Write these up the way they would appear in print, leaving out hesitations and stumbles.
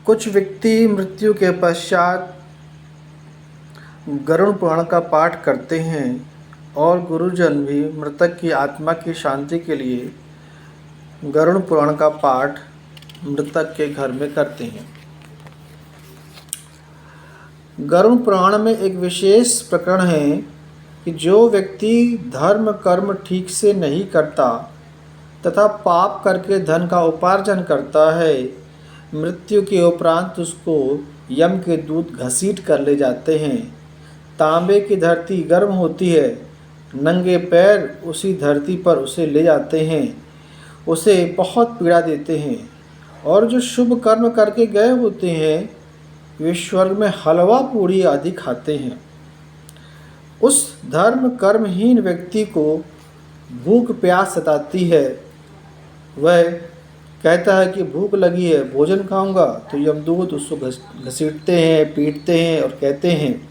कुछ व्यक्ति मृत्यु के पश्चात गरुड़ पुराण का पाठ करते हैं और गुरुजन भी मृतक की आत्मा की शांति के लिए गरुड़ पुराण का पाठ मृतक के घर में करते हैं। गरुड़ पुराण में एक विशेष प्रकरण है कि जो व्यक्ति धर्म कर्म ठीक से नहीं करता तथा पाप करके धन का उपार्जन करता है, मृत्यु के उपरांत उसको यम के दूत घसीट कर ले जाते हैं। तांबे की धरती गर्म होती है, नंगे पैर उसी धरती पर उसे ले जाते हैं, उसे बहुत पीड़ा देते हैं। और जो शुभ कर्म करके गए होते हैं वे स्वर्ग में हलवा पूड़ी आदि खाते हैं। उस धर्म कर्महीन व्यक्ति को भूख प्यास सताती है। वह कहता है कि भूख लगी है, भोजन खाऊंगा, तो यमदूत उसको घसीटते हैं, पीटते हैं और कहते हैं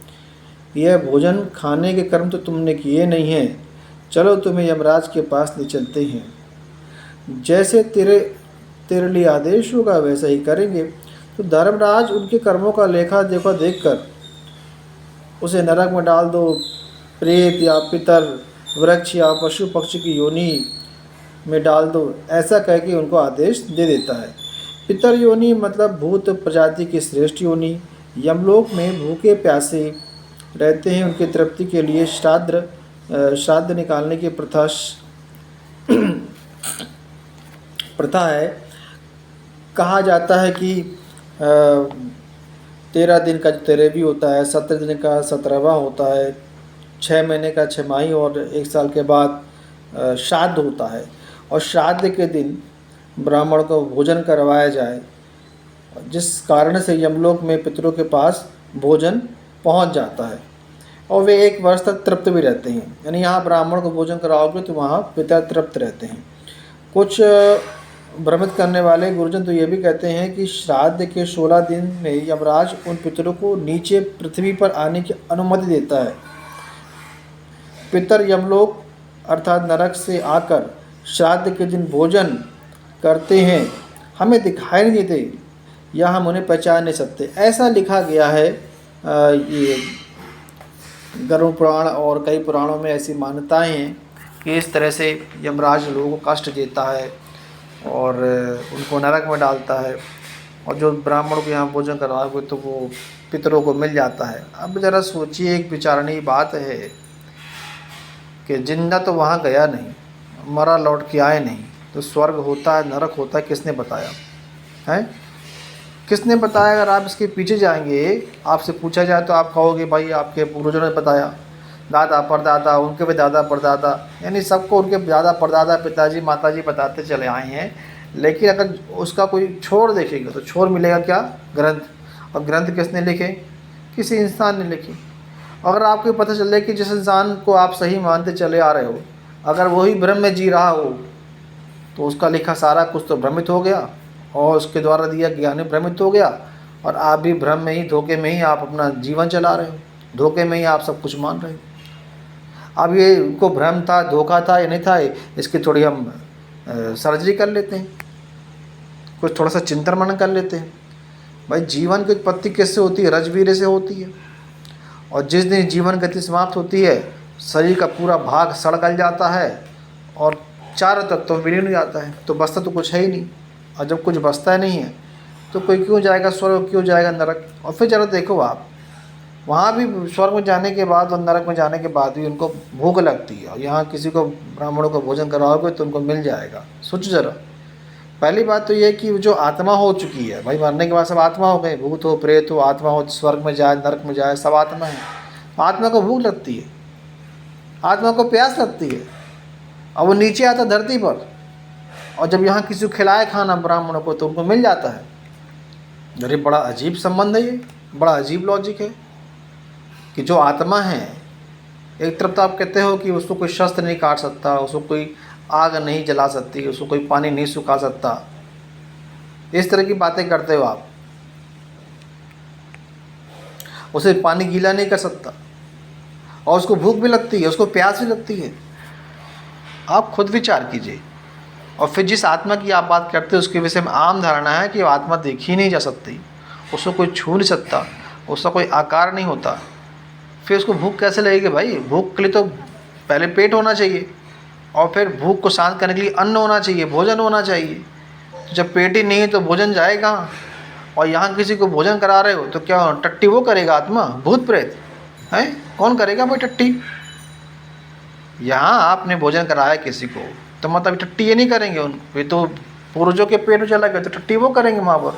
यह भोजन खाने के कर्म तो तुमने किए नहीं हैं, चलो तुम्हें यमराज के पास ले चलते हैं। जैसे तेरे लिए आदेश होगा वैसा ही करेंगे। तो धर्मराज उनके कर्मों का लेखा देखा देखकर उसे नरक में डाल दो, प्रेत या पितर, वृक्ष या पशु पक्षी की योनि में डाल दो, ऐसा कह के उनको आदेश दे देता है। पितर योनि मतलब भूत प्रजाति की श्रेष्ठ योनि। यमलोक में भूखे प्यासे रहते हैं, उनकी तृप्ति के लिए श्राद्ध निकालने की प्रथा है। कहा जाता है कि 13 दिन का तेरहवीं होता है, 17 दिन का 17वां होता है, 6 महीने का 6माही और 1 साल के बाद श्राद्ध होता है। और श्राद्ध के दिन ब्राह्मण को भोजन करवाया जाए, जिस कारण से यमलोक में पितरों के पास भोजन पहुंच जाता है और वे 1 वर्ष तक तृप्त भी रहते हैं। यानी यहाँ ब्राह्मण को भोजन कराओगे तो वहाँ पितर तृप्त रहते हैं। कुछ भ्रमित करने वाले गुरुजन तो ये भी कहते हैं कि श्राद्ध के 16 दिन में यमराज उन पितरों को नीचे पृथ्वी पर आने की अनुमति देता है। पितर यमलोक अर्थात नरक से आकर श्राद्ध के दिन भोजन करते हैं, हमें दिखाई नहीं देते या हम उन्हें पहचान नहीं सकते, ऐसा लिखा गया है। ये गरुड़ पुराण और कई पुराणों में ऐसी मान्यताएं हैं कि इस तरह से यमराज लोगों को कष्ट देता है और उनको नरक में डालता है। और जो ब्राह्मणों को यहाँ भोजन करवाओगे तो वो पितरों को मिल जाता है। अब ज़रा सोचिए, एक विचारणीय बात है कि जिंदा तो वहाँ गया नहीं, मरा लौट के आए नहीं, तो स्वर्ग होता है नरक होता है, किसने बताया है? किसने बताया? अगर आप इसके पीछे जाएंगे, आपसे पूछा जाए तो आप कहोगे भाई आपके पूर्वजों ने बताया, दादा परदादा, उनके भी दादा परदादा, यानी सबको उनके दादा परदादा पिताजी माताजी बताते चले आए हैं। लेकिन अगर उसका कोई छोर देखेगा तो छोर मिलेगा क्या? ग्रंथ। और ग्रंथ किसने लिखे? किसी इंसान ने लिखे। अगर आपको पता चले कि जिस इंसान को आप सही मानते चले आ रहे हो, अगर वही भ्रम में जी रहा हो तो उसका लिखा सारा कुछ तो भ्रमित हो गया और उसके द्वारा दिया ज्ञान भ्रमित हो गया, और आप भी भ्रम में ही, धोखे में ही आप अपना जीवन चला रहे हो, धोखे में ही आप सब कुछ मान रहे हो। अब ये उनको भ्रम था, धोखा था या नहीं था, इसकी थोड़ी हम सर्जरी कर लेते हैं, कुछ थोड़ा सा चिंतन मनन कर लेते हैं। भाई जीवन की उत्पत्ति किससे होती है? रजवीर से होती है। और जिस दिन जीवन गति समाप्त होती है, शरीर का पूरा भाग सड़ गल जाता है और चारों तत्वों में विलीन हो जाता है, तो बचता तो कुछ है ही नहीं। और जब कुछ बचता नहीं है तो कोई क्यों जाएगा स्वर्ग, क्यों जाएगा नरक? और फिर ज़रा देखो आप, वहाँ भी स्वर्ग में जाने के बाद और नरक में जाने के बाद भी उनको भूख लगती है, और यहाँ किसी को ब्राह्मणों को भोजन कराओगे तो उनको मिल जाएगा। सोचो ज़रा। पहली बात तो ये कि जो आत्मा हो चुकी है, भाई मरने के बाद सब आत्मा हो गए, भूत हो, प्रेत हो, आत्मा हो, स्वर्ग में जाए नरक में जाए, सब आत्मा है। आत्मा को भूख लगती है, आत्मा को प्यास लगती है, और वो नीचे आता धरती पर, और जब यहाँ किसी को खिलाए खाना ब्राह्मणों को तो उनको मिल जाता है। अरे बड़ा अजीब संबंध है ये, बड़ा अजीब लॉजिक है कि जो आत्मा है, एक तरफ तो आप कहते हो कि उसको कोई शस्त्र नहीं काट सकता, उसको कोई आग नहीं जला सकती, उसको कोई पानी नहीं सुखा सकता, इस तरह की बातें करते हो आप। उसे पानी गीला नहीं कर सकता, और उसको भूख भी लगती है, उसको प्यास भी लगती है। आप खुद विचार कीजिए। और फिर जिस आत्मा की आप बात करते हो उसके विषय में आम धारणा है कि वो आत्मा देखी नहीं जा सकती, उसको कोई छू नहीं सकता, उसका कोई आकार नहीं होता, फिर उसको भूख कैसे लगेगी भाई? भूख के लिए तो पहले पेट होना चाहिए, और फिर भूख को शांत करने के लिए अन्न होना चाहिए, भोजन होना चाहिए। तो जब पेट ही नहीं है तो भोजन जाए कहाँ? और यहाँ किसी को भोजन करा रहे हो तो क्या टट्टी वो करेगा? आत्मा, भूत प्रेत है? कौन करेगा भाई टट्टी? यहाँ आपने भोजन कराया किसी को तो मतलब टट्टी ये नहीं करेंगे उनको, ये तो पूर्वजों के पेट में चला गया तो टट्टी वो करेंगे वहाँ पर।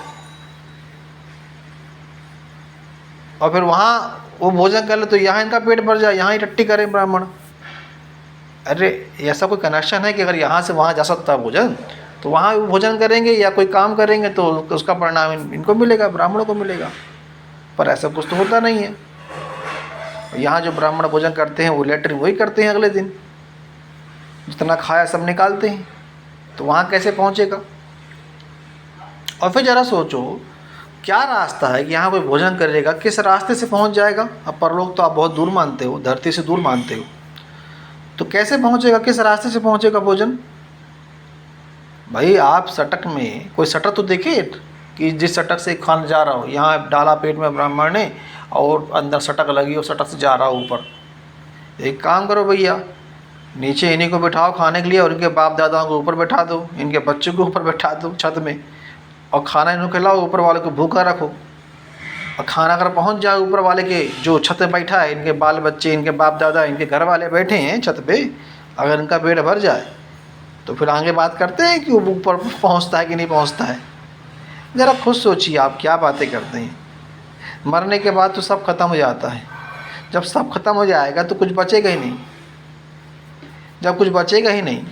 और फिर वहाँ वो भोजन कर ले तो यहाँ इनका पेट भर जाए, यहाँ ही टट्टी करें ब्राह्मण। अरे ऐसा कोई कनेक्शन है कि अगर यहाँ से वहाँ जा सकता है भोजन तो वहाँ वो भोजन करेंगे या कोई काम करेंगे तो उसका परिणाम इनको मिलेगा, ब्राह्मणों को मिलेगा। पर ऐसा कुछ तो होता नहीं है। यहाँ जो ब्राह्मण भोजन करते हैं वो लेटरिन वही करते हैं, अगले दिन जितना खाया सब निकालते हैं, तो वहाँ कैसे पहुँचेगा? और फिर ज़रा सोचो क्या रास्ता है कि यहाँ कोई भोजन करेगा, किस रास्ते से पहुँच जाएगा? अब परलोक तो आप बहुत दूर मानते हो, धरती से दूर मानते हो, तो कैसे पहुँचेगा, किस रास्ते से पहुँचेगा भोजन? भाई आप सटक में कोई सटक तो देखे कि जिस सटक से खाना जा रहा हो, यहाँ डाला पेट में ब्राह्मण ने और अंदर सटक लगी और सटक से जा रहा हो ऊपर। एक काम करो भैया, नीचे इन्हीं को बिठाओ खाने के लिए और इनके बाप दादाओं को ऊपर बैठा दो, इनके बच्चों को ऊपर बैठा दो छत में, और खाना इन्हें खिलाओ, ऊपर वाले को भूखा रखो। और खाना अगर पहुंच जाए ऊपर वाले के जो छत पे बैठा है, इनके बाल बच्चे, इनके बाप दादा, इनके घर वाले बैठे हैं छत पे, अगर इनका पेट भर जाए तो फिर आगे बात करते हैं कि वो ऊपर पहुंचता है कि नहीं पहुंचता है। ज़रा खुद सोचिए आप क्या बातें करते हैं। मरने के बाद तो सब खत्म हो जाता है, जब सब खत्म हो जाएगा तो कुछ बचेगा ही नहीं। जब कुछ बचेगा ही नहीं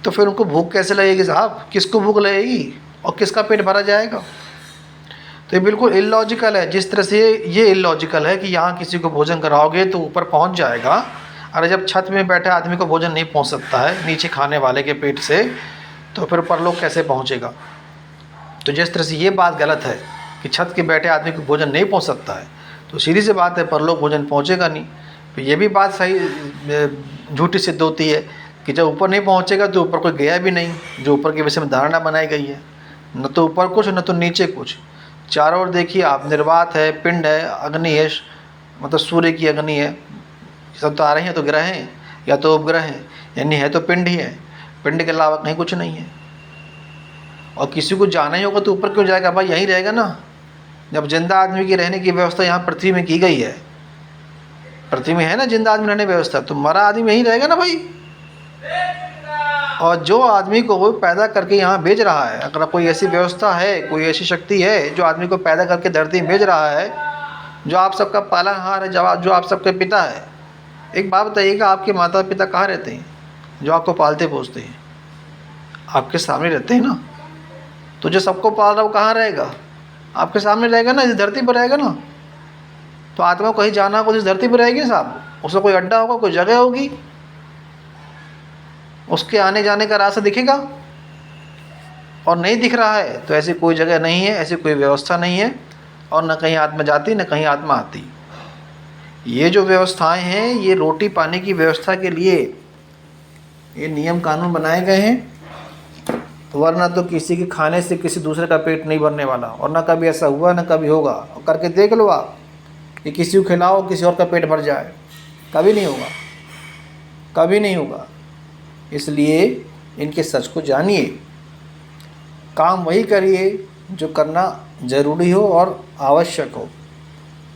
तो फिर उनको भूख कैसे लगेगी साहब? किसको भूख लगेगी और किसका पेट भरा जाएगा? तो ये बिल्कुल इलॉजिकल है। जिस तरह से ये इलॉजिकल है कि यहाँ किसी को भोजन कराओगे तो ऊपर पहुँच जाएगा, अरे जब छत में बैठे आदमी को भोजन नहीं पहुँच सकता है नीचे खाने वाले के पेट से, तो फिर परलोक कैसे पहुँचेगा? तो जिस तरह से ये बात गलत है कि छत के बैठे आदमी को भोजन नहीं पहुँच सकता है, तो सीधी सी बात है परलोक भोजन पहुँचेगा नहीं। तो ये भी बात सही झूठी सिद्ध होती है कि जब ऊपर नहीं पहुँचेगा तो ऊपर कोई गया भी नहीं, जो ऊपर के विषय में धारणा बनाई गई है। न तो ऊपर कुछ न तो नीचे कुछ, चारों ओर देखिए आप, निर्वात है, पिंड है, अग्नि है, मतलब सूर्य की अग्नि है, सब तो आ रहे हैं तो ग्रह हैं या तो उपग्रह हैं, यानी है तो पिंड ही है, पिंड के अलावा कहीं कुछ नहीं है। और किसी को जाना ही होगा तो ऊपर क्यों जाएगा भाई? यहीं रहेगा ना। जब जिंदा आदमी की रहने की व्यवस्था यहाँ पृथ्वी में की गई है, पृथ्वी में है ना जिंदा आदमी रहने की व्यवस्था, तो मरा आदमी यहीं रहेगा ना भाई। और जो आदमी को वो पैदा करके यहाँ भेज रहा है, अगर कोई ऐसी व्यवस्था है, कोई ऐसी शक्ति है जो आदमी को पैदा करके धरती में भेज रहा है, जो आप सबका पालनहार है, जो आप सबके पिता है, एक बात बताइएगा, आपके माता पिता कहाँ रहते हैं जो आपको पालते पोसते हैं? आपके सामने रहते हैं ना। तो जो सबको पाल रहा है वो कहाँ रहेगा? आपके सामने रहेगा ना, इस धरती पर रहेगा ना। तो आत्मा को कहीं जाना होगा तो इस धरती पर रहेगी साहब, उसका कोई अड्डा होगा, कोई जगह होगी, उसके आने जाने का रास्ता दिखेगा। और नहीं दिख रहा है तो ऐसी कोई जगह नहीं है, ऐसी कोई व्यवस्था नहीं है, और न कहीं आत्मा जाती न कहीं आत्मा आती। ये जो व्यवस्थाएं हैं ये रोटी पानी की व्यवस्था के लिए ये नियम कानून बनाए गए हैं, वरना तो किसी के खाने से किसी दूसरे का पेट नहीं भरने वाला, और ना कभी ऐसा हुआ ना कभी होगा। और करके देख लो आप कि किसी को खिलाओ किसी और का पेट भर जाए, कभी नहीं होगा, कभी नहीं होगा। इसलिए इनके सच को जानिए, काम वही करिए जो करना ज़रूरी हो और आवश्यक हो।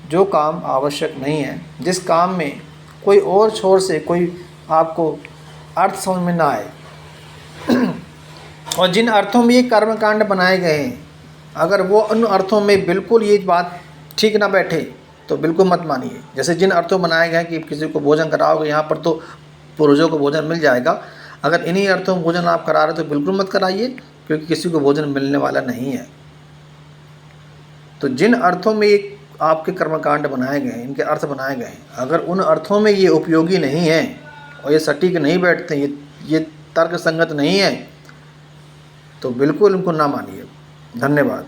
जो काम आवश्यक नहीं है, जिस काम में कोई और छोर से कोई आपको अर्थ समझ में ना आए, और जिन अर्थों में ये कर्मकांड बनाए गए हैं, अगर वो उन अर्थों में बिल्कुल ये बात ठीक ना बैठे तो बिल्कुल मत मानिए। जैसे जिन अर्थों बनाए गए हैं कि किसी को भोजन कराओगे यहाँ पर तो पूर्वजों को भोजन मिल जाएगा, अगर इन्हीं अर्थों में भोजन आप करा रहे तो बिल्कुल मत कराइए, क्योंकि किसी को भोजन मिलने वाला नहीं है। तो जिन अर्थों में ये आपके कर्मकांड बनाए गए हैं, इनके अर्थ बनाए गए हैं, अगर उन अर्थों में ये उपयोगी नहीं है और ये सटीक नहीं बैठते, ये तर्क संगत नहीं है, तो बिल्कुल इनको ना मानिए। धन्यवाद।